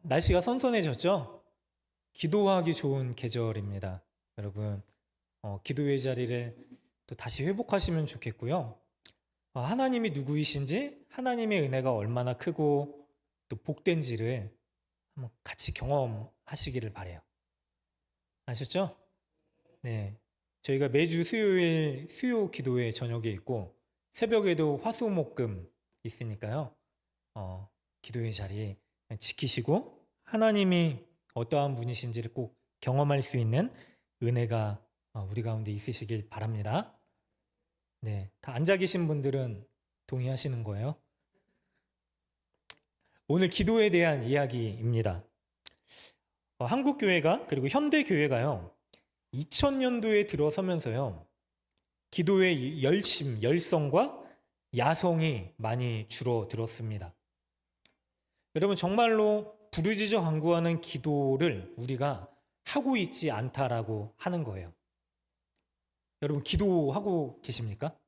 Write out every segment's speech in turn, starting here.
날씨가 선선해졌죠? 기도하기 좋은 계절입니다. 여러분, 기도의 자리를 또 다시 회복하시면 좋겠고요. 하나님이 누구이신지, 하나님의 은혜가 얼마나 크고 또 복된지를 한번 같이 경험하시기를 바래요. 아셨죠? 네. 저희가 매주 수요일 수요 기도회 저녁에 있고 새벽에도 화수목금 있으니까요. 기도의 자리 지키시고 하나님이 어떠한 분이신지를 꼭 경험할 수 있는 은혜가 우리 가운데 있으시길 바랍니다. 네, 다 앉아 계신 분들은 동의하시는 거예요? 오늘 기도에 대한 이야기입니다. 한국 교회가 그리고 현대 교회가요. 2000년도에 들어서면서요. 기도의 열성과 야성이 많이 줄어들었습니다. 여러분 정말로 부르짖어간구하는 기도를 우리가 하고 있지 않다라고 하는 거예요. 여러분 기도하고 계십니까?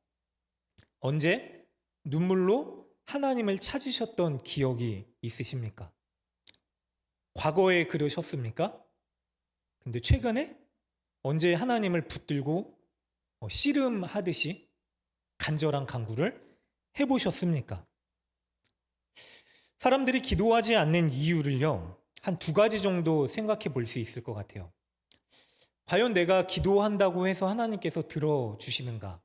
언제 눈물로 하나님을 찾으셨던 기억이 있으십니까? 과거에 그러셨습니까? 근데 최근에 언제 하나님을 붙들고 씨름하듯이 간절한 간구를 해보셨습니까? 사람들이 기도하지 않는 이유를요, 한 두 가지 정도 생각해 볼 수 있을 것 같아요. 과연 내가 기도한다고 해서 하나님께서 들어주시는가?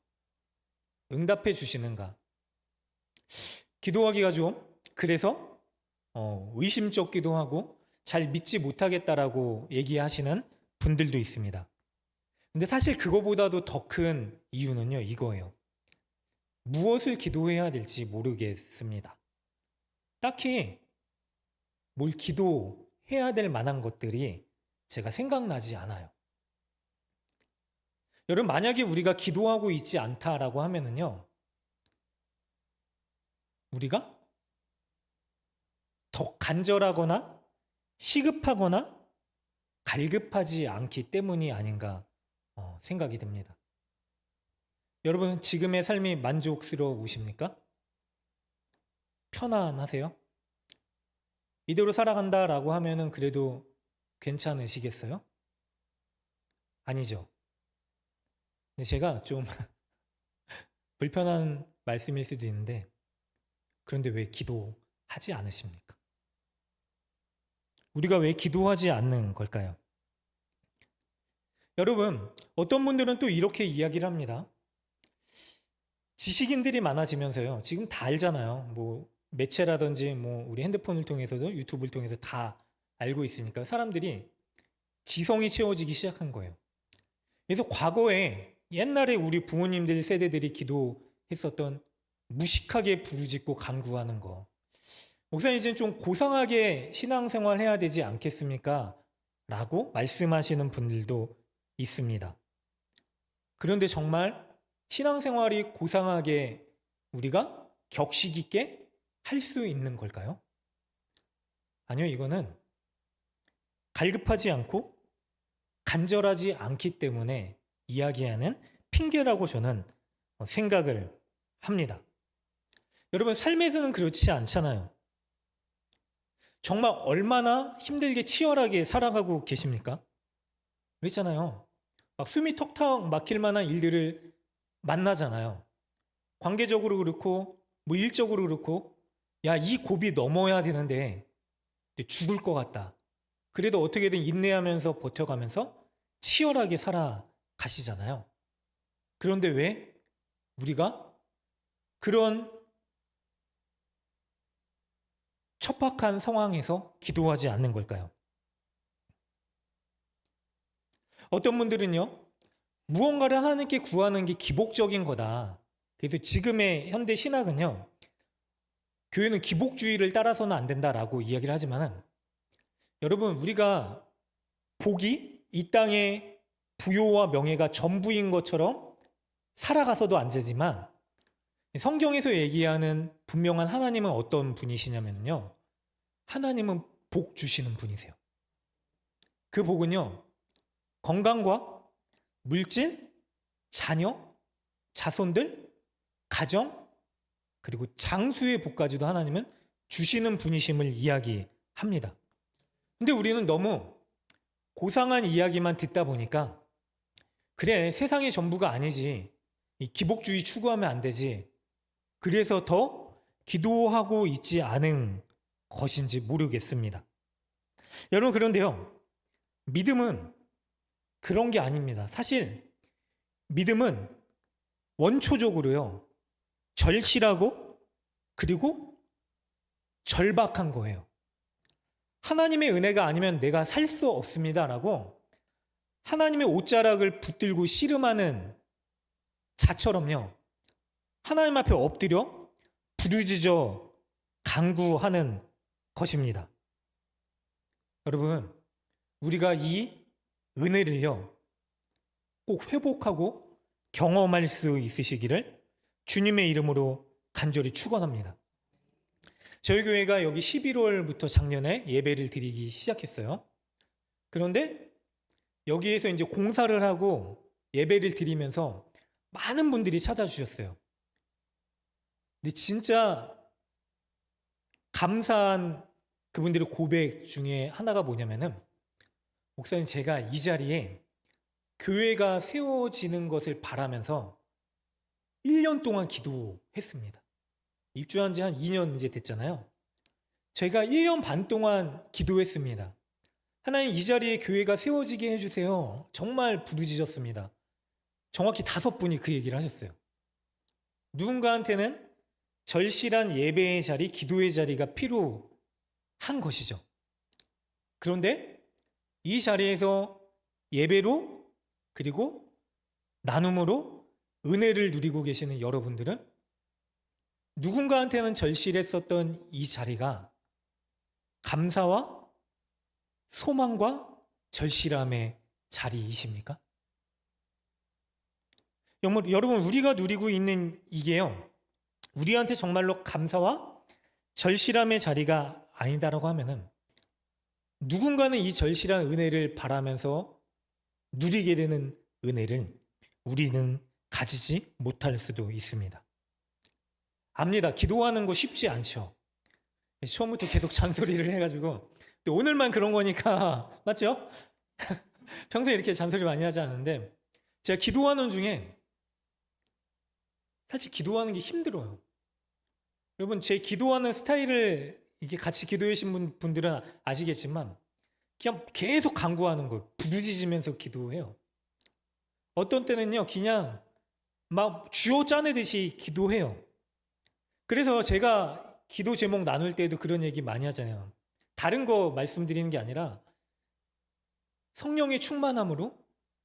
응답해 주시는가? 기도하기가 좀, 그래서 의심쩍기도 하고 잘 믿지 못하겠다라고 얘기하시는 분들도 있습니다. 근데 사실 그거보다도 더 큰 이유는요, 이거예요. 무엇을 기도해야 될지 모르겠습니다. 딱히 뭘 기도해야 될 만한 것들이 제가 생각나지 않아요. 여러분, 만약에 우리가 기도하고 있지 않다라고 하면은요, 우리가 더 간절하거나 시급하거나 갈급하지 않기 때문이 아닌가 생각이 듭니다. 여러분, 지금의 삶이 만족스러우십니까? 편안하세요? 이대로 살아간다라고 하면은 그래도 괜찮으시겠어요? 아니죠. 근데 제가 좀 불편한 말씀일 수도 있는데, 그런데 왜 기도하지 않으십니까? 우리가 왜 기도하지 않는 걸까요? 여러분, 어떤 분들은 또 이렇게 이야기를 합니다. 지식인들이 많아지면서요. 지금 다 알잖아요. 뭐 매체라든지 뭐 우리 핸드폰을 통해서도 유튜브를 통해서 다 알고 있으니까 사람들이 지성이 채워지기 시작한 거예요. 그래서 과거에 옛날에 우리 부모님들 세대들이 기도했었던 무식하게 부르짖고 간구하는 거. 목사님 이제 좀 고상하게 신앙생활 해야 되지 않겠습니까? 라고 말씀하시는 분들도 있습니다. 그런데 정말 신앙생활이 고상하게 우리가 격식 있게 할 수 있는 걸까요? 아니요, 이거는 갈급하지 않고 간절하지 않기 때문에 이야기하는 핑계라고 저는 생각을 합니다. 여러분, 삶에서는 그렇지 않잖아요. 정말 얼마나 힘들게 치열하게 살아가고 계십니까? 그렇잖아요. 막 숨이 턱턱 막힐 만한 일들을 만나잖아요. 관계적으로 그렇고, 뭐 일적으로 그렇고, 야, 이 고비 넘어야 되는데 죽을 것 같다. 그래도 어떻게든 인내하면서 버텨가면서 치열하게 살아가시잖아요. 그런데 왜 우리가 그런 척박한 상황에서 기도하지 않는 걸까요? 어떤 분들은요, 무언가를 하나님께 구하는 게 기복적인 거다. 그래서 지금의 현대 신학은요, 교회는 기복주의를 따라서는 안 된다라고 이야기를 하지만, 여러분, 우리가 복이 이 땅의 부요와 명예가 전부인 것처럼 살아가서도 안 되지만, 성경에서 얘기하는 분명한 하나님은 어떤 분이시냐면요, 하나님은 복 주시는 분이세요. 그 복은요, 건강과 물질, 자녀, 자손들, 가정, 그리고 장수의 복까지도 하나님은 주시는 분이심을 이야기합니다. 합니다. 근데 우리는 너무 고상한 이야기만 듣다 보니까 그래, 세상이 전부가 아니지. 이 기복주의 추구하면 안 되지. 그래서 더 기도하고 있지 않은 것인지 모르겠습니다. 여러분, 그런데요, 믿음은 그런 게 아닙니다. 사실 믿음은 원초적으로요, 절실하고 그리고 절박한 거예요. 하나님의 은혜가 아니면 내가 살 수 없습니다라고 하나님의 옷자락을 붙들고 씨름하는 자처럼요, 하나님 앞에 엎드려 부르짖어 간구하는 것입니다. 여러분, 우리가 이 은혜를요, 꼭 회복하고 경험할 수 있으시기를 주님의 이름으로 간절히 축원합니다. 저희 교회가 여기 11월부터 작년에 예배를 드리기 시작했어요. 그런데 여기에서 이제 공사를 하고 예배를 드리면서 많은 분들이 찾아주셨어요. 근데 진짜 감사한 그분들의 고백 중에 하나가 뭐냐면은, 목사님, 제가 이 자리에 교회가 세워지는 것을 바라면서 1년 동안 기도했습니다. 입주한 지 한 2년 이제 됐잖아요. 제가 1년 반 동안 기도했습니다. 하나님, 이 자리에 교회가 세워지게 해주세요. 정말 부르짖었습니다. 정확히 5분이 그 얘기를 하셨어요. 누군가한테는 절실한 예배의 자리, 기도의 자리가 필요한 것이죠. 그런데 이 자리에서 예배로 그리고 나눔으로 은혜를 누리고 계시는 여러분들은 누군가한테는 절실했었던 이 자리가 감사와 소망과 절실함의 자리이십니까? 여러분, 우리가 누리고 있는 이게요, 우리한테 정말로 감사와 절실함의 자리가 아니다라고 하면은 누군가는 이 절실한 은혜를 바라면서 누리게 되는 은혜를 우리는 가지지 못할 수도 있습니다. 압니다. 기도하는 거 쉽지 않죠. 처음부터 계속 잔소리를 해가지고, 오늘만 그런 거니까 맞죠? 평소에 이렇게 잔소리 많이 하지 않는데, 제가 기도하는 중에 사실 기도하는 게 힘들어요. 여러분, 제 기도하는 스타일을 이게 같이 기도해 주신 분들은 아시겠지만 그냥 계속 간구하는 거예요. 부르짖으면서 기도해요. 어떤 때는요, 그냥 막 쥐어 짜내듯이 기도해요. 그래서 제가 기도 제목 나눌 때도 그런 얘기 많이 하잖아요. 다른 거 말씀드리는 게 아니라 성령의 충만함으로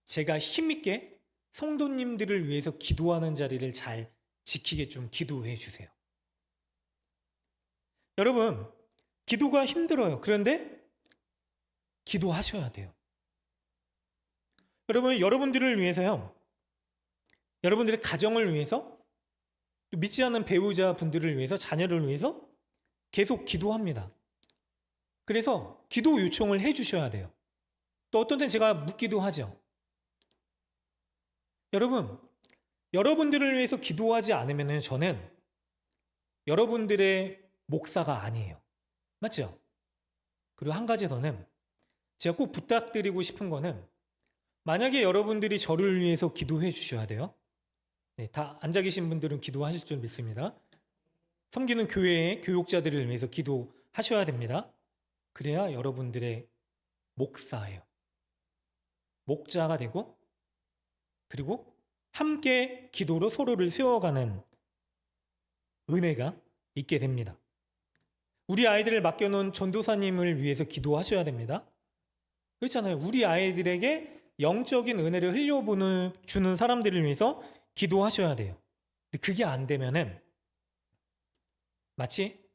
제가 힘있게 성도님들을 위해서 기도하는 자리를 잘 지키게 좀 기도해 주세요. 여러분, 기도가 힘들어요. 그런데 기도하셔야 돼요. 여러분, 여러분들을 위해서요, 여러분들의 가정을 위해서, 또 믿지 않는 배우자분들을 위해서, 자녀를 위해서 계속 기도합니다. 그래서 기도 요청을 해 주셔야 돼요. 또 어떤 때는 제가 묻기도 하죠. 여러분, 여러분들을 위해서 기도하지 않으면 저는 여러분들의 목사가 아니에요. 맞죠? 그리고 한 가지 더는 제가 꼭 부탁드리고 싶은 거는, 만약에 여러분들이 저를 위해서 기도해 주셔야 돼요. 네, 다 앉아 계신 분들은 기도하실 줄 믿습니다. 섬기는 교회의 교육자들을 위해서 기도하셔야 됩니다. 그래야 여러분들의 목사예요. 목자가 되고, 그리고 함께 기도로 서로를 세워가는 은혜가 있게 됩니다. 우리 아이들을 맡겨놓은 전도사님을 위해서 기도하셔야 됩니다. 그렇잖아요. 우리 아이들에게 영적인 은혜를 흘려주는 사람들을 위해서 기도하셔야 돼요. 근데 그게 안 되면은 마치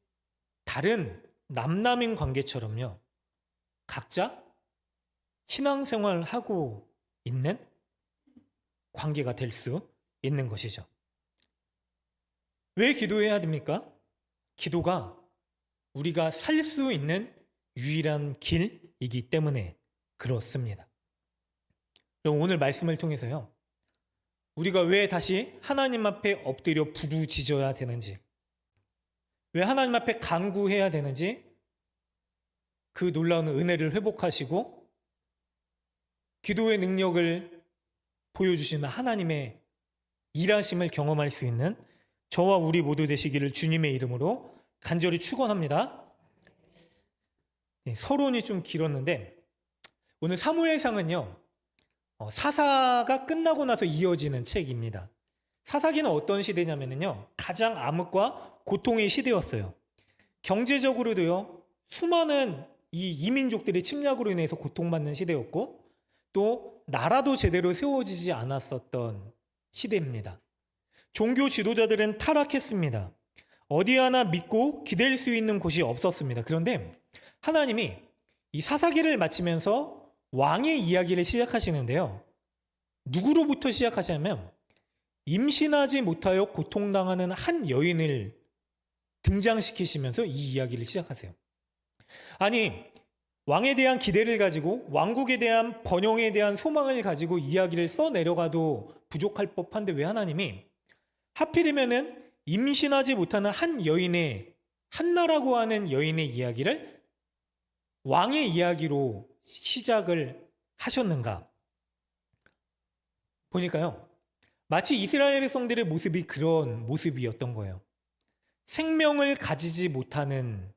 다른 남남인 관계처럼요, 각자 신앙생활 하고 있는 관계가 될 수 있는 것이죠. 왜 기도해야 됩니까? 기도가 우리가 살 수 있는 유일한 길이기 때문에 그렇습니다. 그럼 오늘 말씀을 통해서요, 우리가 왜 다시 하나님 앞에 엎드려 부르짖어야 되는지, 왜 하나님 앞에 간구해야 되는지 그 놀라운 은혜를 회복하시고 기도의 능력을 보여주시는 하나님의 일하심을 경험할 수 있는 저와 우리 모두 되시기를 주님의 이름으로 간절히 축원합니다. 서론이 좀 길었는데 오늘 사무엘상은요, 사사가 끝나고 나서 이어지는 책입니다. 사사기는 어떤 시대냐면요, 가장 암흑과 고통의 시대였어요. 경제적으로도요, 수많은 이 이민족들의 침략으로 인해서 고통받는 시대였고, 또 나라도 제대로 세워지지 않았었던 시대입니다. 종교 지도자들은 타락했습니다. 어디 하나 믿고 기댈 수 있는 곳이 없었습니다. 그런데 하나님이 이 사사기를 마치면서 왕의 이야기를 시작하시는데요. 누구로부터 시작하시냐면 임신하지 못하여 고통당하는 한 여인을 등장시키시면서 이 이야기를 시작하세요. 아니, 왕에 대한 기대를 가지고 왕국에 대한 번영에 대한 소망을 가지고 이야기를 써내려가도 부족할 법한데 왜 하나님이 하필이면은 임신하지 못하는 한 여인의, 한나라고 하는 여인의 이야기를 왕의 이야기로 시작을 하셨는가? 보니까요, 마치 이스라엘 백성들의 모습이 그런 모습이었던 거예요. 생명을 가지지 못하는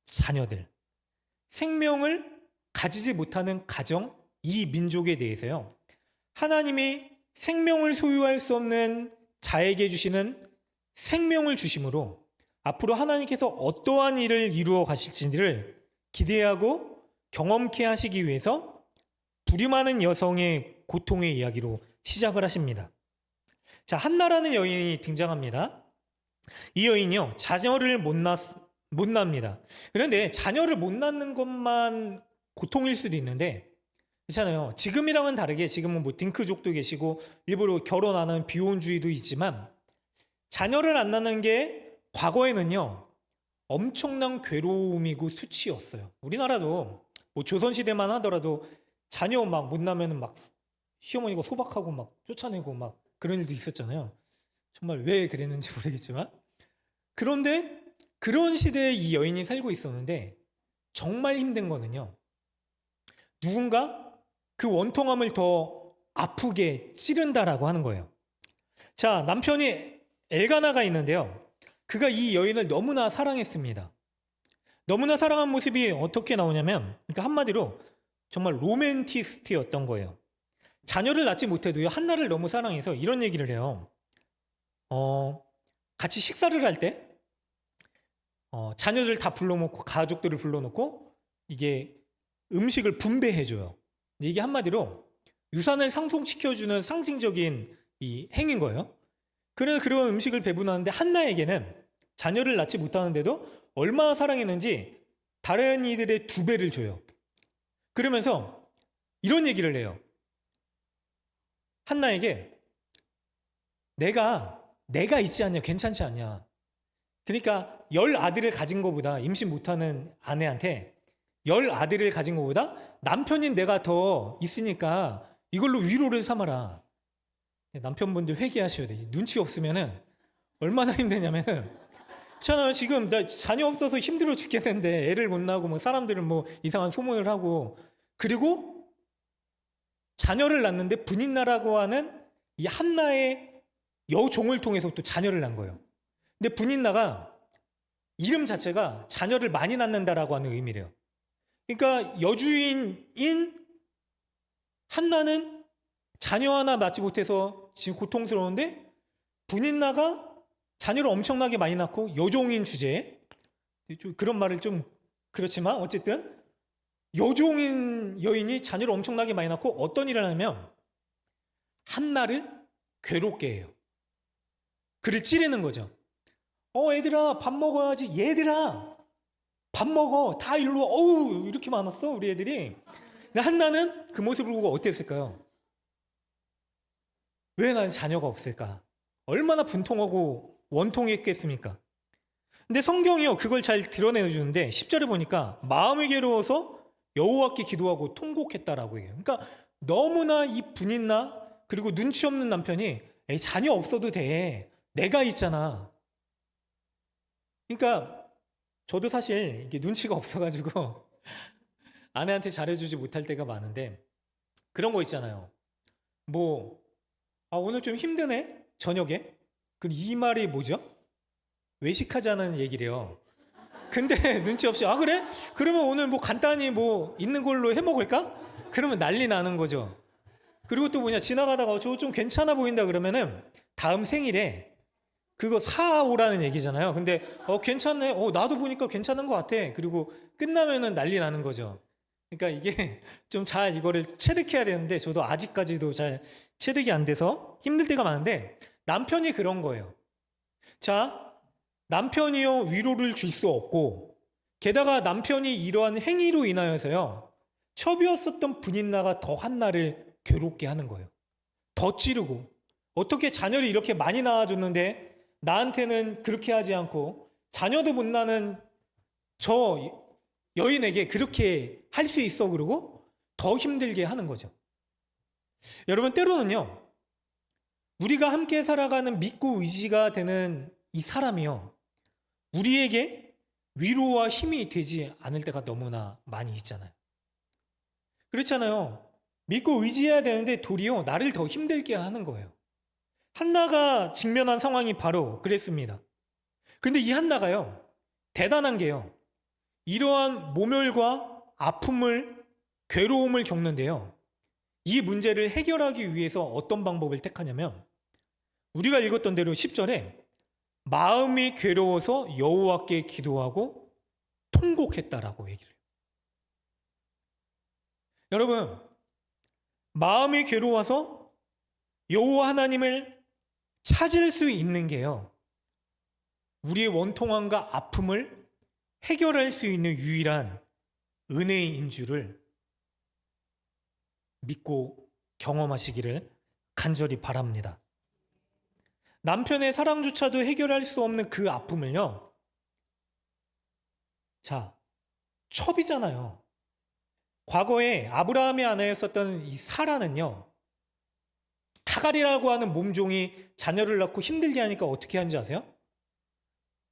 자녀들, 생명을 가지지 못하는 가정, 이 민족에 대해서요, 하나님이 생명을 소유할 수 없는 자에게 주시는 생명을 주심으로 앞으로 하나님께서 어떠한 일을 이루어 가실지를 기대하고 경험케 하시기 위해서 불임하는 여성의 고통의 이야기로 시작을 하십니다. 자, 한나라는 여인이 등장합니다. 이 여인이요, 자녀를 못 낳습니다. 그런데 자녀를 못 낳는 것만 고통일 수도 있는데, 괜찮아요. 지금이랑은 다르게 지금은 뭐 딩크족도 계시고 일부러 결혼 안 하는 비혼주의도 있지만, 자녀를 안 낳는 게 과거에는요, 엄청난 괴로움이고 수치였어요. 우리나라도 뭐 조선시대만 하더라도 자녀 막 못 낳으면 막 시어머니가 소박하고 막 쫓아내고 막 그런 일도 있었잖아요. 정말 왜 그랬는지 모르겠지만. 그런데 그런 시대에 이 여인이 살고 있었는데 정말 힘든 거는요, 누군가 그 원통함을 더 아프게 찌른다라고 하는 거예요. 자, 남편이 엘가나가 있는데요, 그가 이 여인을 너무나 사랑했습니다. 너무나 사랑한 모습이 어떻게 나오냐면, 그러니까 한마디로 정말 로맨티스트였던 거예요. 자녀를 낳지 못해도요, 한나를 너무 사랑해서 이런 얘기를 해요. 같이 식사를 할 때 자녀들 다 불러놓고, 가족들을 불러놓고 이게 음식을 분배해줘요. 이게 한마디로 유산을 상속시켜주는 상징적인 이 행인 거예요. 그래서 그런 음식을 배분하는데 한나에게는 자녀를 낳지 못하는데도 얼마나 사랑했는지 다른 이들의 2배를 줘요. 그러면서 이런 얘기를 해요. 한나에게 내가 있지 않냐, 괜찮지 않냐. 그러니까 10아들을 가진 것보다, 임신 못하는 아내한테 10아들을 가진 것보다 남편인 내가 더 있으니까 이걸로 위로를 삼아라. 남편분들 회개하셔야 돼. 눈치 없으면은 얼마나 힘드냐면은, 있잖아요, 지금 나 자녀 없어서 힘들어 죽겠는데 애를 못 낳고 뭐 사람들은 뭐 이상한 소문을 하고, 그리고 자녀를 낳는데 분인나라고 하는 이 한나의 여종을 통해서 또 자녀를 낳은 거예요. 근데 분인나가 이름 자체가 자녀를 많이 낳는다라고 하는 의미래요. 그러니까 여주인인 한나는 자녀 하나 낳지 못해서 지금 고통스러운데, 분인나가 자녀를 엄청나게 많이 낳고 여종인 주제에, 좀 그런 말을 좀 그렇지만 어쨌든 여종인 여인이 자녀를 엄청나게 많이 낳고 어떤 일을 하냐면 한나를 괴롭게 해요. 그를 찌르는 거죠. 애들아 밥 먹어야지. 얘들아 밥 먹어. 다 일로 와. 어우, 이렇게 많았어 우리 애들이. 근데 한나는 그 모습을 보고 어땠을까요? 왜 난 자녀가 없을까? 얼마나 분통하고 원통했겠습니까? 근데 성경이요, 그걸 잘 드러내주는데 10절에 보니까 마음이 괴로워서 여호와께 기도하고 통곡했다라고 해요. 그러니까 너무나 이 분인나, 그리고 눈치 없는 남편이 에이, 자녀 없어도 돼. 내가 있잖아. 그러니까 저도 사실 이게 눈치가 없어가지고 아내한테 잘해주지 못할 때가 많은데 그런 거 있잖아요. 뭐 오늘 좀 힘드네 저녁에. 그럼 이 말이 뭐죠? 외식하자는 얘기래요. 근데 눈치 없이 그래? 그러면 오늘 뭐 간단히 뭐 있는 걸로 해 먹을까? 그러면 난리 나는 거죠. 그리고 또 뭐냐, 지나가다가 저 좀 괜찮아 보인다 그러면은 다음 생일에 그거 사오라는 얘기잖아요. 근데 괜찮네. 나도 보니까 괜찮은 것 같아. 그리고 끝나면은 난리 나는 거죠. 그러니까 이게 좀 잘 이거를 체득해야 되는데 저도 아직까지도 잘 체득이 안 돼서 힘들 때가 많은데 남편이 그런 거예요. 자, 남편이요 위로를 줄 수 없고 게다가 남편이 이러한 행위로 인하여서요 처비었었던 분인나가 더 한나를 괴롭게 하는 거예요. 더 찌르고 어떻게 자녀를 이렇게 많이 낳아줬는데 나한테는 그렇게 하지 않고 자녀도 못 낳는 저 여인에게 그렇게 할 수 있어 그러고 더 힘들게 하는 거죠. 여러분 때로는요 우리가 함께 살아가는 믿고 의지가 되는 이 사람이요 우리에게 위로와 힘이 되지 않을 때가 너무나 많이 있잖아요. 그렇잖아요. 믿고 의지해야 되는데 도리어 나를 더 힘들게 하는 거예요. 한나가 직면한 상황이 바로 그랬습니다. 근데 이 한나가요 대단한 게요 이러한 모멸과 아픔을 괴로움을 겪는데요 이 문제를 해결하기 위해서 어떤 방법을 택하냐면 우리가 읽었던 대로 10절에 마음이 괴로워서 여호와께 기도하고 통곡했다라고 얘기를 해요. 여러분 마음이 괴로워서 여호와 하나님을 찾을 수 있는 게요 우리의 원통함과 아픔을 해결할 수 있는 유일한 은혜인 줄을 믿고 경험하시기를 간절히 바랍니다. 남편의 사랑조차도 해결할 수 없는 그 아픔을요 자 첩이잖아요. 과거에 아브라함의 아내였었던 이 사라는요 하갈이라고 하는 몸종이 자녀를 낳고 힘들게 하니까 어떻게 하는지 아세요?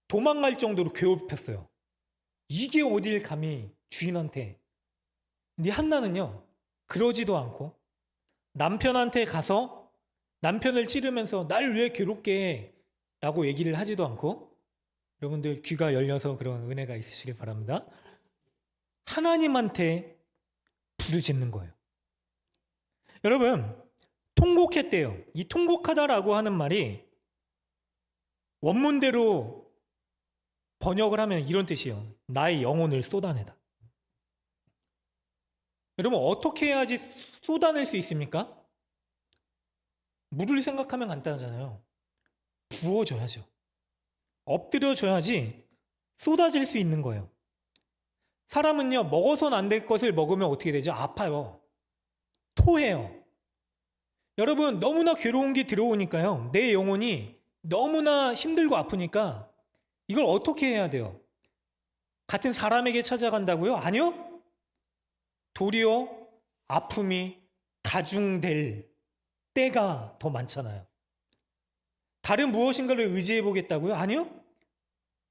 도망갈 정도로 괴롭혔어요. 이게 어딜 감히 주인한테. 근데 한나는요 그러지도 않고 남편한테 가서 남편을 찌르면서 날 왜 괴롭게 해? 라고 얘기를 하지도 않고 여러분들 귀가 열려서 그런 은혜가 있으시길 바랍니다. 하나님한테 부르짖는 거예요. 여러분 통곡했대요. 이 통곡하다라고 하는 말이 원문대로 번역을 하면 이런 뜻이에요. 나의 영혼을 쏟아내다. 여러분 어떻게 해야지 쏟아낼 수 있습니까? 물을 생각하면 간단하잖아요. 부어줘야죠. 엎드려줘야지 쏟아질 수 있는 거예요. 사람은요 먹어서는 안 될 것을 먹으면 어떻게 되죠? 아파요. 토해요. 여러분 너무나 괴로운 게 들어오니까요 내 영혼이 너무나 힘들고 아프니까 이걸 어떻게 해야 돼요? 같은 사람에게 찾아간다고요? 아니요. 도리어 아픔이 가중될 때가 더 많잖아요. 다른 무엇인가를 의지해 보겠다고요? 아니요.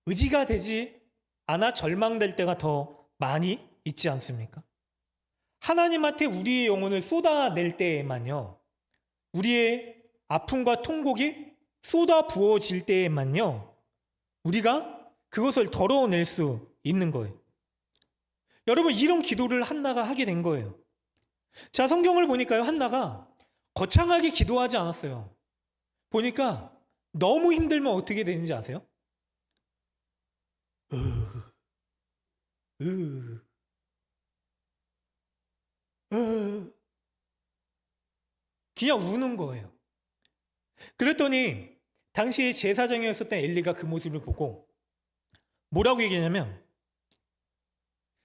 의지가 되지 않아 절망될 때가 더 많이 있지 않습니까? 하나님한테 우리의 영혼을 쏟아낼 때에만요 우리의 아픔과 통곡이 쏟아 부어질 때에만요 우리가 그것을 덜어낼 수 있는 거예요. 여러분 이런 기도를 한나가 하게 된 거예요. 자 성경을 보니까요 한나가 거창하게 기도하지 않았어요. 보니까 너무 힘들면 어떻게 되는지 아세요? 그냥 우는 거예요. 그랬더니 당시 제사장이었었던 엘리가 그 모습을 보고 뭐라고 얘기하냐면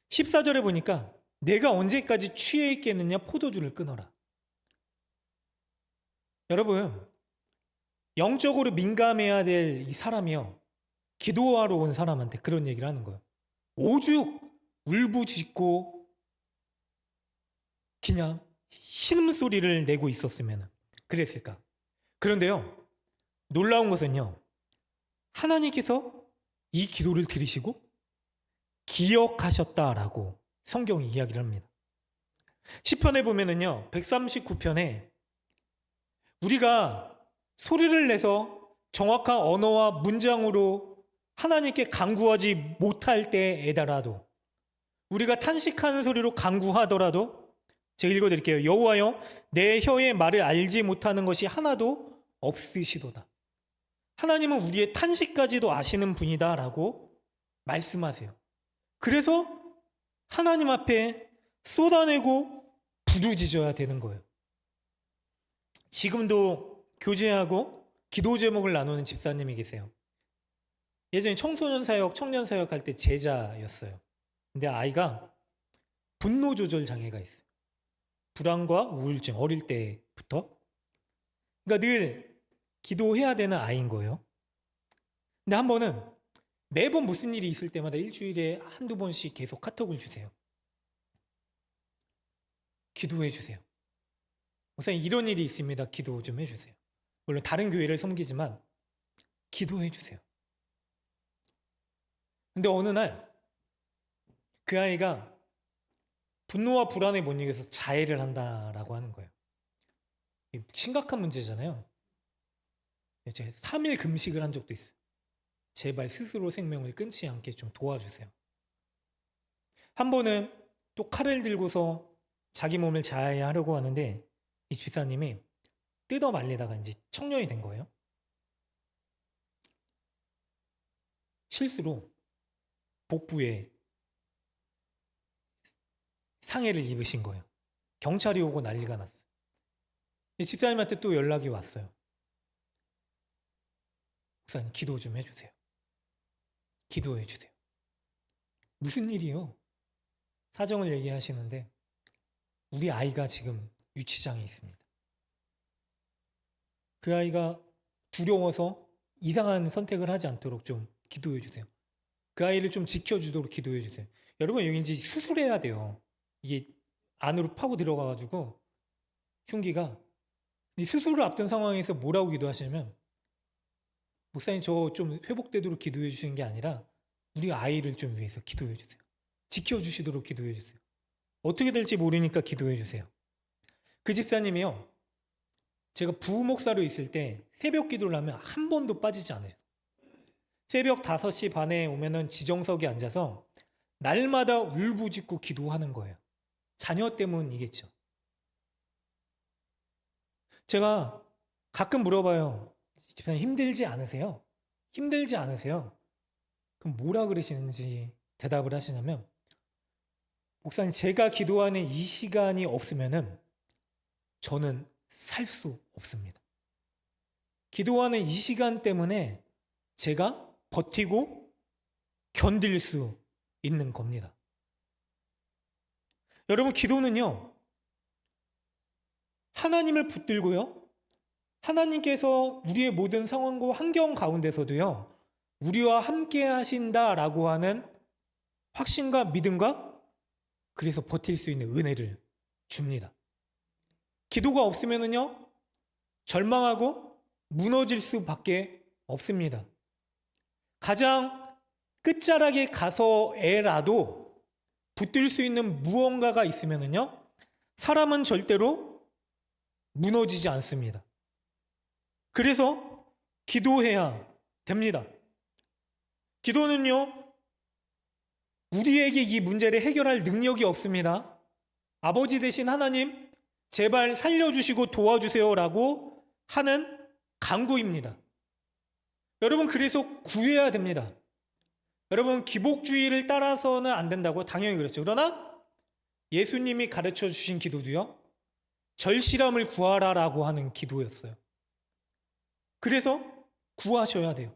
14절에 보니까 내가 언제까지 취해 있겠느냐 포도주를 끊어라. 여러분 영적으로 민감해야 될 이 사람이요 기도하러 온 사람한테 그런 얘기를 하는 거예요. 오죽 울부짖고 그냥 신음소리를 내고 있었으면 그랬을까. 그런데요 놀라운 것은요 하나님께서 이 기도를 들으시고 기억하셨다라고 성경이 이야기를 합니다. 시편에 보면은요, 139편에 우리가 소리를 내서 정확한 언어와 문장으로 하나님께 간구하지 못할 때에다라도, 우리가 탄식하는 소리로 간구하더라도, 제가 읽어드릴게요. 여호와여, 내 혀의 말을 알지 못하는 것이 하나도 없으시도다. 하나님은 우리의 탄식까지도 아시는 분이다 라고 말씀하세요. 그래서 하나님 앞에 쏟아내고 부르짖어야 되는 거예요. 지금도 교제하고 기도 제목을 나누는 집사님이 계세요. 예전에 청소년 사역, 청년 사역 할 때 제자였어요. 근데 아이가 분노 조절 장애가 있어요. 불안과 우울증, 어릴 때부터. 그러니까 늘 기도해야 되는 아이인 거예요. 근데 한 번은 매번 무슨 일이 있을 때마다 일주일에 한두 번씩 계속 카톡을 주세요. 기도해 주세요. 목사님, 이런 일이 있습니다. 기도 좀 해주세요. 물론 다른 교회를 섬기지만 기도해 주세요. 근데 어느 날 그 아이가 분노와 불안에 못 이겨서 자해를 한다라고 하는 거예요. 심각한 문제잖아요. 제가 3일 금식을 한 적도 있어요. 제발 스스로 생명을 끊지 않게 좀 도와주세요. 한 번은 또 칼을 들고서 자기 몸을 자해하려고 하는데 이 집사님이 뜯어 말리다가 이제 청년이 된 거예요. 실수로 복부에 상해를 입으신 거예요. 경찰이 오고 난리가 났어요. 이 집사님한테 또 연락이 왔어요. 목사님, 기도 좀 해주세요. 기도해 주세요. 무슨 일이요? 사정을 얘기하시는데 우리 아이가 지금 유치장에 있습니다. 그 아이가 두려워서 이상한 선택을 하지 않도록 좀 기도해 주세요. 그 아이를 좀 지켜주도록 기도해 주세요. 여러분, 여기 이제 수술해야 돼요. 이게 안으로 파고 들어가가지고 흉기가. 이 수술을 앞둔 상황에서 뭐라고 기도하시냐면, 목사님 저 좀 회복되도록 기도해 주시는 게 아니라 우리 아이를 좀 위해서 기도해 주세요. 지켜주시도록 기도해 주세요. 어떻게 될지 모르니까 기도해 주세요. 그 집사님이요, 제가 부목사로 있을 때 새벽 기도를 하면 한 번도 빠지지 않아요. 새벽 5시 반에 오면은 지정석에 앉아서 날마다 울부짖고 기도하는 거예요. 자녀 때문이겠죠. 제가 가끔 물어봐요. 집사님, 힘들지 않으세요? 힘들지 않으세요? 그럼 뭐라 그러시는지 대답을 하시냐면, 목사님, 제가 기도하는 이 시간이 없으면은 저는 살 수 없습니다. 기도하는 이 시간 때문에 제가 버티고 견딜 수 있는 겁니다. 여러분, 기도는요, 하나님을 붙들고요, 하나님께서 우리의 모든 상황과 환경 가운데서도요, 우리와 함께 하신다라고 하는 확신과 믿음과, 그래서 버틸 수 있는 은혜를 줍니다. 기도가 없으면은요, 절망하고 무너질 수밖에 없습니다. 가장 끝자락에 가서라도 붙들 수 있는 무언가가 있으면은요, 사람은 절대로 무너지지 않습니다. 그래서 기도해야 됩니다. 기도는요, 우리에게 이 문제를 해결할 능력이 없습니다. 아버지 되신 하나님, 제발 살려주시고 도와주세요라고 하는 간구입니다. 여러분, 그래서 구해야 됩니다. 여러분, 기복주의를 따라서는 안 된다고 당연히 그렇죠. 그러나 예수님이 가르쳐 주신 기도도요, 절실함을 구하라라고 하는 기도였어요. 그래서 구하셔야 돼요.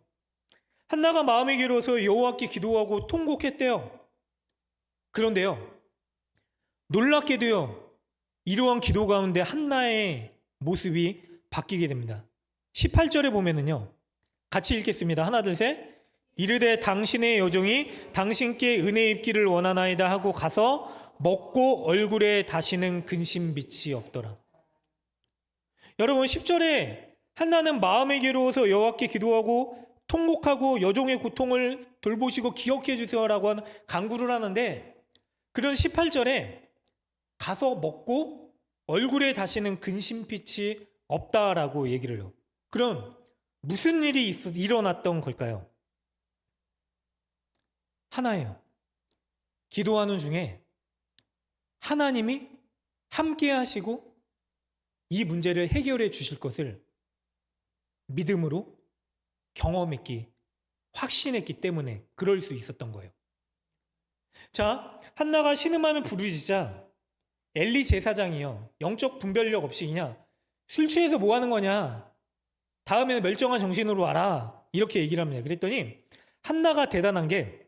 한나가 마음이 괴로워서 여호와께 기도하고 통곡했대요. 그런데요, 놀랍게도요, 이러한 기도 가운데 한나의 모습이 바뀌게 됩니다. 18절에 보면은요, 같이 읽겠습니다. 하나, 둘, 셋. 이르되 당신의 여종이 당신께 은혜 입기를 원하나이다 하고 가서 먹고 얼굴에 다시는 근심빛이 없더라. 여러분, 10절에 한나는 마음이 괴로워서 여호와께 기도하고 통곡하고 여종의 고통을 돌보시고 기억해 주세요라고 하는 간구를 하는데, 그런 18절에 가서 먹고 얼굴에 다시는 근심빛이 없다라고 얘기를 해요. 그럼 무슨 일이 일어났던 걸까요? 하나예요. 기도하는 중에 하나님이 함께 하시고 이 문제를 해결해 주실 것을 믿음으로 경험했기, 확신했기 때문에 그럴 수 있었던 거예요. 자, 한나가 신음하며 부르짖자 엘리 제사장이요, 영적 분별력 없이 그냥 술 취해서 뭐 하는 거냐, 다음에는 멀쩡한 정신으로 와라, 이렇게 얘기를 합니다. 그랬더니 한나가 대단한 게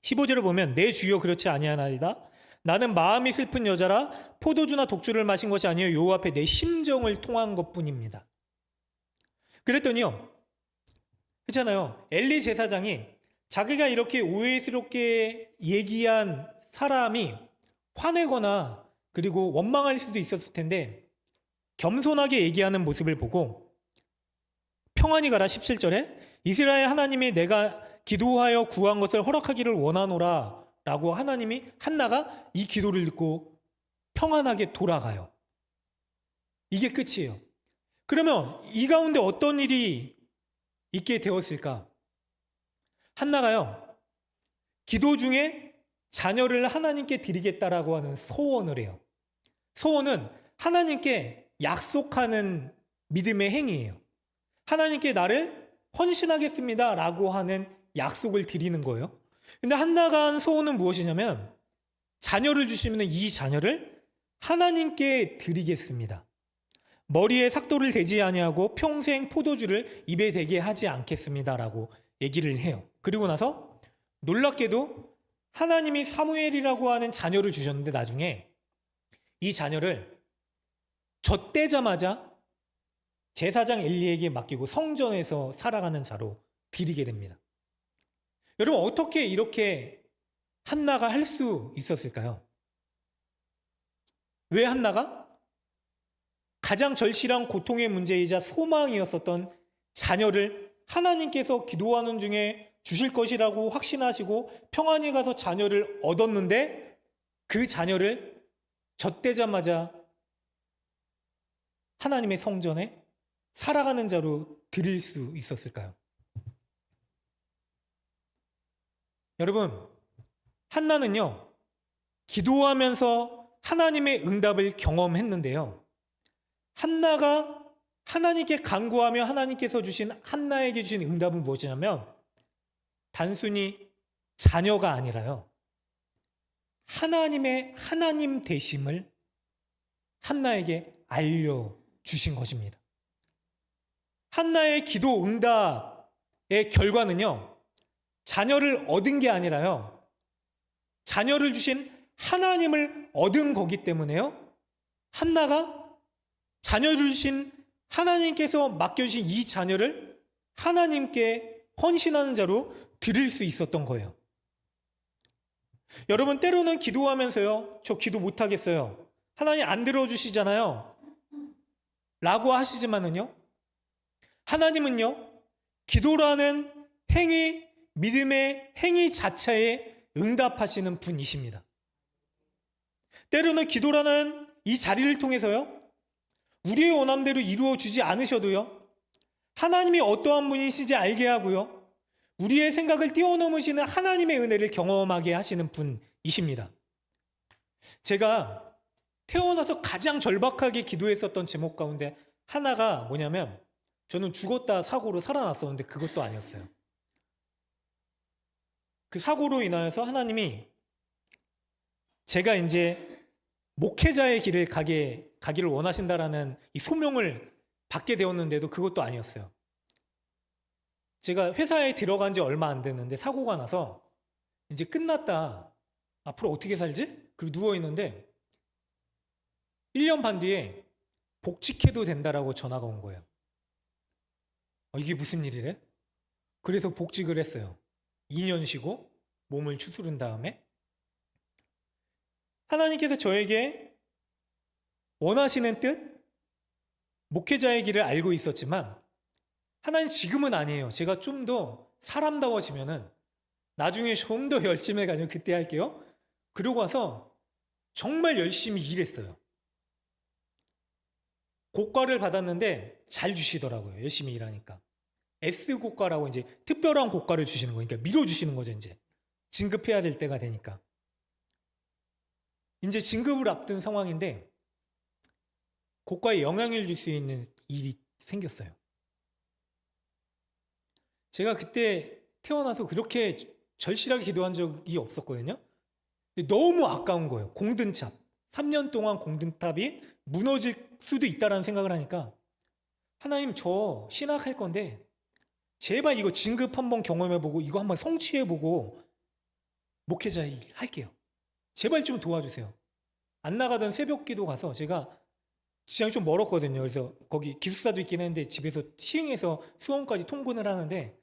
15절을 보면 내 주여 그렇지 아니하나이다. 나는 마음이 슬픈 여자라 포도주나 독주를 마신 것이 아니요 여호와 앞에 내 심정을 통한 것뿐입니다. 그랬더니요, 그렇잖아요, 엘리 제사장이 자기가 이렇게 오해스럽게 얘기한 사람이 화내거나 그리고 원망할 수도 있었을 텐데 겸손하게 얘기하는 모습을 보고 평안히 가라 17절에 이스라엘 하나님이 내가 기도하여 구한 것을 허락하기를 원하노라 라고 하나님이, 한나가 이 기도를 듣고 평안하게 돌아가요. 이게 끝이에요. 그러면 이 가운데 어떤 일이 있게 되었을까? 한나가요, 기도 중에 자녀를 하나님께 드리겠다라고 하는 소원을 해요. 소원은 하나님께 약속하는 믿음의 행위예요. 하나님께 나를 헌신하겠습니다 라고 하는 약속을 드리는 거예요. 근데 한나가 한 소원은 무엇이냐면 자녀를 주시면 이 자녀를 하나님께 드리겠습니다. 머리에 삭도를 대지 아니하고 평생 포도주를 입에 대게 하지 않겠습니다 라고 얘기를 해요. 그리고 나서 놀랍게도 하나님이 사무엘이라고 하는 자녀를 주셨는데 나중에 이 자녀를 젖대자마자 제사장 엘리에게 맡기고 성전에서 살아가는 자로 드리게 됩니다. 여러분, 어떻게 이렇게 한나가 할 수 있었을까요? 왜 한나가? 가장 절실한 고통의 문제이자 소망이었었던 자녀를 하나님께서 기도하는 중에 주실 것이라고 확신하시고 평안히 가서 자녀를 얻었는데 그 자녀를 젖대자마자 하나님의 성전에 살아가는 자로 드릴 수 있었을까요? 여러분, 한나는요, 기도하면서 하나님의 응답을 경험했는데요, 한나가 하나님께 간구하며 하나님께서 주신, 한나에게 주신 응답은 무엇이냐면 단순히 자녀가 아니라요, 하나님의 하나님 되심을 한나에게 알려주신 것입니다. 한나의 기도 응답의 결과는요, 자녀를 얻은 게 아니라요, 자녀를 주신 하나님을 얻은 거기 때문에요, 한나가 자녀를 주신 하나님께서 맡겨주신 이 자녀를 하나님께 헌신하는 자로 드릴 수 있었던 거예요. 여러분, 때로는 기도하면서요, 저 기도 못하겠어요, 하나님 안 들어주시잖아요 라고 하시지만은요, 하나님은요, 기도라는 행위, 믿음의 행위 자체에 응답하시는 분이십니다. 때로는 기도라는 이 자리를 통해서요, 우리의 원함대로 이루어주지 않으셔도요, 하나님이 어떠한 분이신지 알게 하고요, 우리의 생각을 뛰어넘으시는 하나님의 은혜를 경험하게 하시는 분이십니다. 제가 태어나서 가장 절박하게 기도했었던 제목 가운데 하나가 뭐냐면, 저는 죽었다 사고로 살아났었는데 그것도 아니었어요. 그 사고로 인하여서 하나님이 제가 이제 목회자의 길을 가기를 원하신다라는 이 소명을 받게 되었는데도 그것도 아니었어요. 제가 회사에 들어간 지 얼마 안 됐는데 사고가 나서 이제 끝났다, 앞으로 어떻게 살지? 그리고 누워있는데 1년 반 뒤에 복직해도 된다라고 전화가 온 거예요. 이게 무슨 일이래? 그래서 복직을 했어요. 2년 쉬고 몸을 추스른 다음에 하나님께서 저에게 원하시는 뜻, 목회자의 길을 알고 있었지만 하나님 지금은 아니에요. 제가 좀 더 사람다워지면은 나중에 좀 더 열심히 해가지고 그때 할게요. 그러고 와서 정말 열심히 일했어요. 고과를 받았는데 잘 주시더라고요. 열심히 일하니까. S고과라고 이제 특별한 고과를 주시는 거예요. 그러니까 밀어주시는 거죠, 이제. 진급해야 될 때가 되니까. 이제 진급을 앞둔 상황인데 고과에 영향을 줄 수 있는 일이 생겼어요. 제가 그때 태어나서 그렇게 절실하게 기도한 적이 없었거든요. 근데 너무 아까운 거예요. 공든탑. 3년 동안 공든탑이 무너질 수도 있다라는 생각을 하니까 하나님, 저 신학할 건데 제발 이거 진급 한번 경험해보고 이거 한번 성취해보고 목회자 일 할게요. 제발 좀 도와주세요. 안 나가던 새벽기도 가서, 제가 지장이 좀 멀었거든요. 그래서 거기 기숙사도 있긴 했는데 집에서 시흥에서 수원까지 통근을 하는데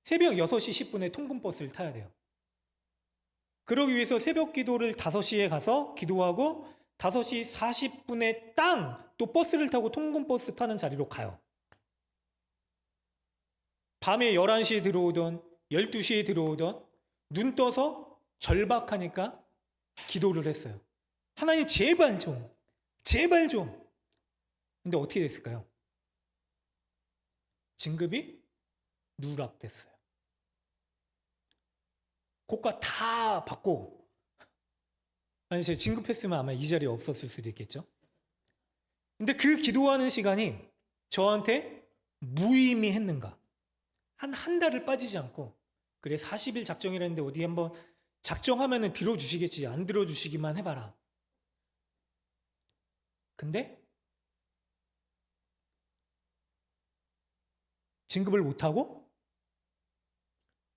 새벽 6시 10분에 통근버스를 타야 돼요. 그러기 위해서 새벽기도를 5시에 가서 기도하고 5시 40분에 땅 또 버스를 타고 통근버스 타는 자리로 가요. 밤에 11시에 들어오던 12시에 들어오던 눈 떠서 절박하니까 기도를 했어요. 하나님, 제발 좀, 제발 좀. 근데 어떻게 됐을까요? 진급이 누락됐어요. 고과 다 받고, 아니, 제가 진급했으면 아마 이 자리에 없었을 수도 있겠죠. 근데 그 기도하는 시간이 저한테 무의미했는가? 한 달을 빠지지 않고, 그래 40일 작정이라는데 어디 한번 작정하면은 들어주시겠지. 안 들어주시기만 해봐라. 근데 진급을 못하고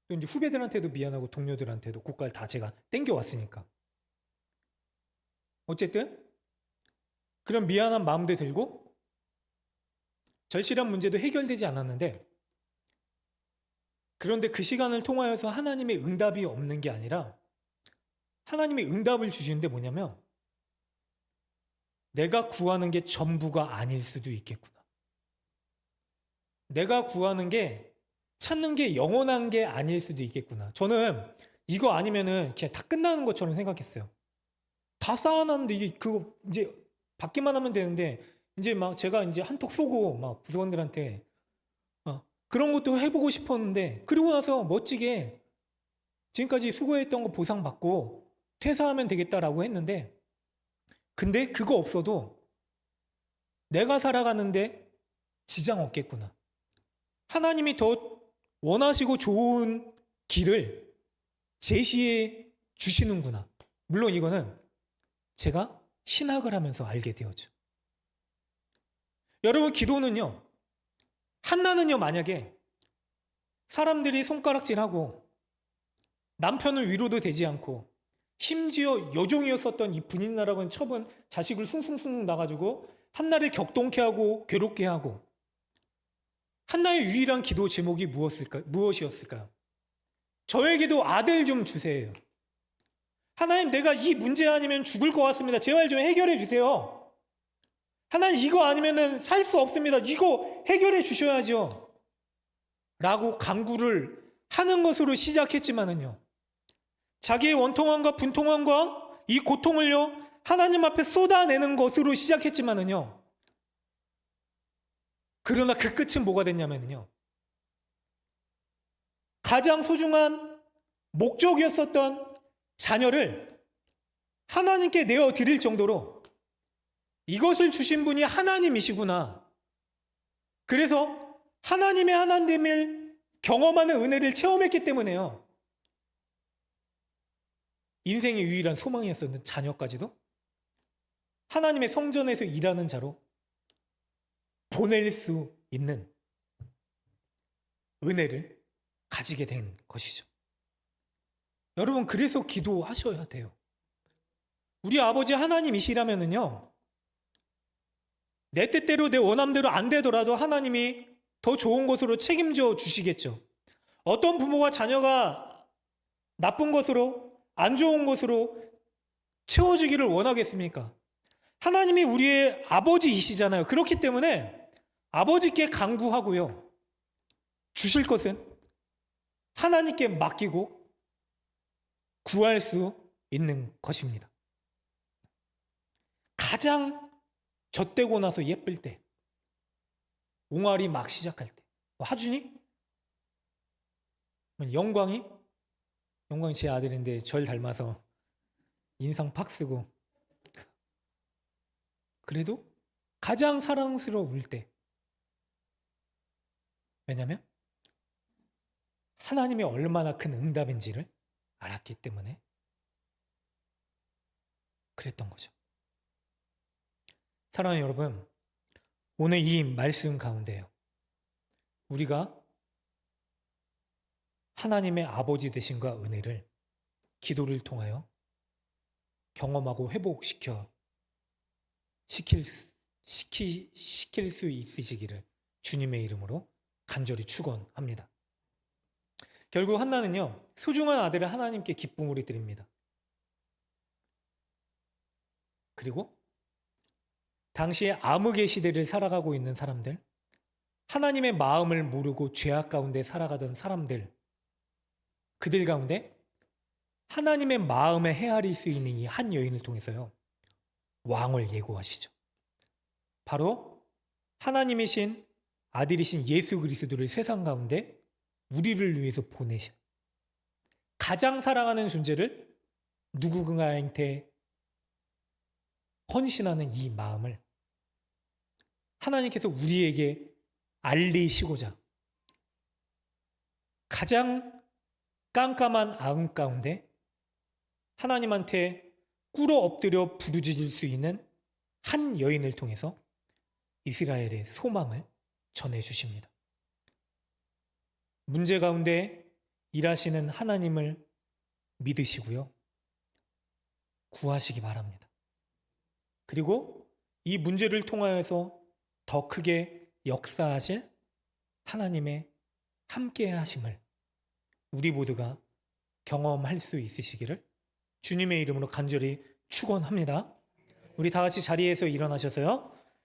또 이제 후배들한테도 미안하고 동료들한테도 고과를 다 제가 땡겨왔으니까 어쨌든 그런 미안한 마음도 들고 절실한 문제도 해결되지 않았는데, 그런데 그 시간을 통하여서 하나님의 응답이 없는 게 아니라 하나님의 응답을 주시는데 뭐냐면, 내가 구하는 게 전부가 아닐 수도 있겠구나. 내가 구하는 게, 찾는 게 영원한 게 아닐 수도 있겠구나. 저는 이거 아니면은 그냥 다 끝나는 것처럼 생각했어요. 다 쌓아놨는데 이게 그거 이제 받기만 하면 되는데, 이제 막 제가 이제 한턱 쏘고 막 부서원들한테 그런 것도 해보고 싶었는데, 그리고 나서 멋지게 지금까지 수고했던 거 보상받고 퇴사하면 되겠다라고 했는데, 근데 그거 없어도 내가 살아가는데 지장 없겠구나. 하나님이 더 원하시고 좋은 길을 제시해 주시는구나. 물론 이거는 제가 신학을 하면서 알게 되었죠. 여러분, 기도는요, 한나는요, 만약에 사람들이 손가락질하고 남편을 위로도 되지 않고 심지어 여종이었었던 이 분인나라고는 처분 자식을 숭숭숭 나가지고 한나를 격동케 하고 괴롭게 하고, 한나의 유일한 기도 제목이 무엇이었을까요? 저에게도 아들 좀 주세요. 하나님, 내가 이 문제 아니면 죽을 것 같습니다. 제발 좀 해결해 주세요. 하나님, 이거 아니면 살 수 없습니다. 이거 해결해 주셔야죠. 라고 간구를 하는 것으로 시작했지만은요, 자기의 원통함과 분통함과 이 고통을요, 하나님 앞에 쏟아내는 것으로 시작했지만은요, 그러나 그 끝은 뭐가 됐냐면요, 가장 소중한 목적이었었던 자녀를 하나님께 내어 드릴 정도로 이것을 주신 분이 하나님이시구나. 그래서 하나님의 하나됨을 경험하는 은혜를 체험했기 때문에요, 인생의 유일한 소망이었었던 자녀까지도 하나님의 성전에서 일하는 자로 보낼 수 있는 은혜를 가지게 된 것이죠. 여러분, 그래서 기도하셔야 돼요. 우리 아버지 하나님이시라면은요, 내 뜻대로 내 원함대로 안 되더라도 하나님이 더 좋은 것으로 책임져 주시겠죠. 어떤 부모가 자녀가 나쁜 것으로, 안 좋은 것으로 채워주기를 원하겠습니까? 하나님이 우리의 아버지이시잖아요. 그렇기 때문에 아버지께 간구하고요, 주실 것은 하나님께 맡기고 구할 수 있는 것입니다. 가장 젖되고 나서 예쁠 때, 옹알이 막 시작할 때, 하준이? 영광이 제 아들인데 절 닮아서 인상 팍 쓰고, 그래도 가장 사랑스러울 때, 왜냐면 하나님이 얼마나 큰 응답인지를 알았기 때문에 그랬던 거죠. 사랑하는 여러분, 오늘 이 말씀 가운데요, 우리가 하나님의 아버지 되심과 은혜를 기도를 통하여 경험하고 시킬 수 있으시기를 주님의 이름으로 간절히 축원합니다. 결국 한나는요, 소중한 아들을 하나님께 기쁨으로 드립니다. 그리고 당시에 암흑의 시대를 살아가고 있는 사람들, 하나님의 마음을 모르고 죄악 가운데 살아가던 사람들, 그들 가운데 하나님의 마음에 헤아릴 수 있는 이 한 여인을 통해서요, 왕을 예고하시죠. 바로 하나님이신 아들이신 예수 그리스도를 세상 가운데 우리를 위해서 보내셔. 가장 사랑하는 존재를 누군가한테 헌신하는 이 마음을 하나님께서 우리에게 알리시고자 가장 깜깜한 암 가운데 하나님한테 꿇어 엎드려 부르짖을 수 있는 한 여인을 통해서 이스라엘의 소망을 전해주십니다. 문제 가운데 일하시는 하나님을 믿으시고요, 구하시기 바랍니다. 그리고 이 문제를 통하여서 더 크게 역사하실 하나님의 함께 하심을 우리 모두가 경험할 수 있으시기를 주님의 이름으로 간절히 축원합니다. 우리 다 같이 자리에서 일어나셔서요,